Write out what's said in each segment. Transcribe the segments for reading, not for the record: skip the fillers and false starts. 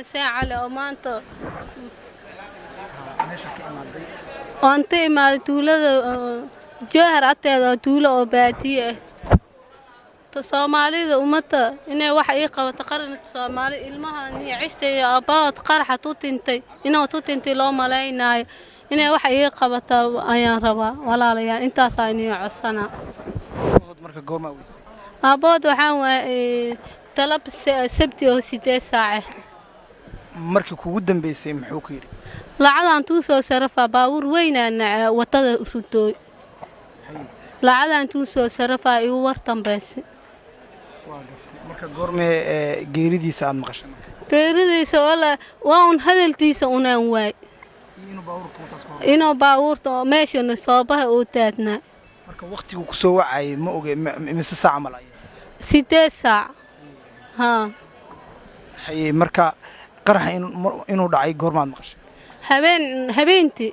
حسين علي أمانته meesha ka imaaday أنت ما تولد جوهر أتى تولد باتية تصومالي أمته إنه واحد يقوى تقرن تصومالي المها إني عشت أباد قرحة توتنتي إنه توتنتي لو ملاينا إنه واحد يقوى أيان ربا ولا ليان أنت صايني عصنا abahood marka goorma weysay أباد وحنا طلب سبتي أو 6 ساعة markii kugu dambeysay muxuu ku yiri lacagtan tuu soo sarafaa baabuur weynaa wadada u sutooy lacagtan tuu soo sarafaa igu wartanbaysi waa gartay marka goormee geeridiisa aad maqashay marka geeridiisa wala waa un hadaltiisa unaan waay inuu baabuurta meeshana soobaha uu taadnaa marka waqtigu ku soo wacay ma oge mise saac mal ay 8 saac ha hay marka qarax inuu dhacay goormaad maqashay habeentii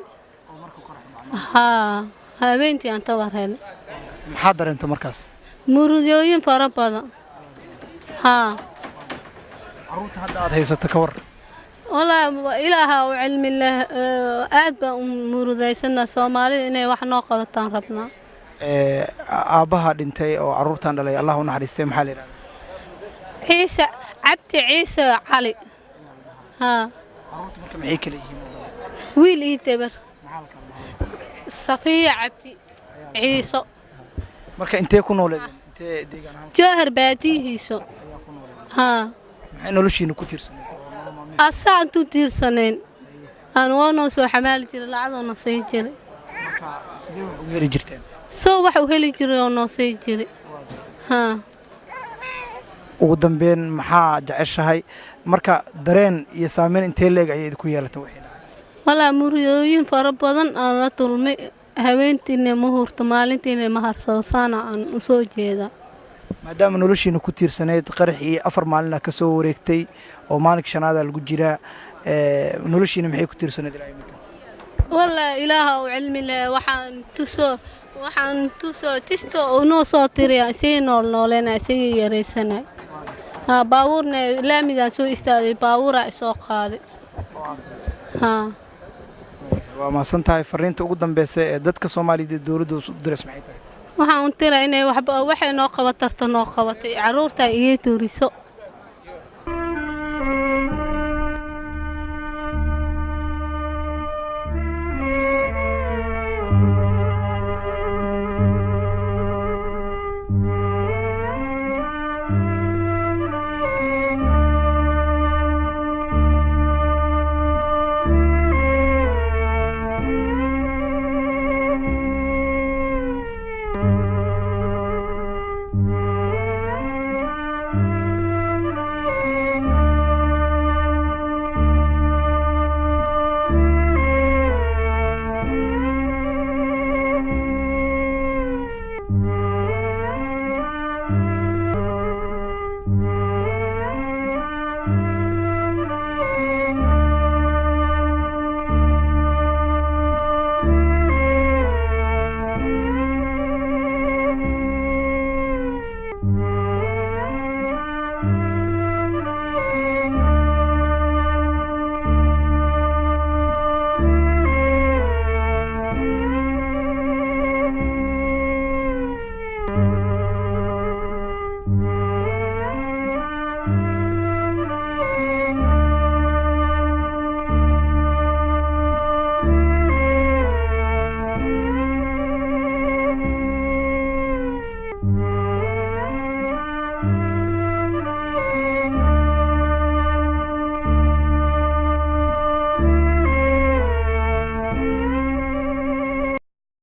ha habeentii aan tawarhel maxaa dareentay markaas murudooyin fara badan ha caruurta hadda aad haysato ka war والله إلها وعلم الله أدب مروديسنا Soomaalida inay wax noo qabataan rabnaa aabaha dhintay oo caruurtan dhalay Allah u naxariistay maxaa la yiraahdaa Ciise Cabdi Ciise Cali ha caruurta marka maxay kala yihiin wiil ii tabar maxaa la kala Safiya Cabdi Ciise marka intee ku nooleedeen intee deegaan ahaan Jahar baadihiiso ha maxay noloshiina ku tiirsanay asaan tu tiirsaneen aan waano soo xamaal jiray lacagna sii jiray marka sidee wax u heli jirteen soo wax u heli jiray oo noo sii jiray ha ugu dambeyn maxaa jeceshahay marka dareen iyo saameyn intee leeg ayay ku yeelatay wixii dhacay wala muriyooyin fara badan aan la tulmay haweentiina ma hurto maalintiina ma harsoosana aan u soo jeeda maadaama noloshiina ku tiirsaneed qaraxii 4 maalin ka soo wareegtay oo maalinka shanaada lagu jiraa noloshiina maxay ku tiirsaneed ilaa imika walla ilaaha u cilmi leh waxaan tusoo tisto oo noo soo tiriya si nooleena si yareysana ha baabuurna laamidan soo istaagay baabuura soo qaaday ha waa ma santahay fariinta ugu dambeysay ee dadka Soomaaliyeed dawladdu u diray maxay tahay waxaan u tiraa inay waxay noo qabatarto noo qabatay caruurta iyo tuuriso Thank you.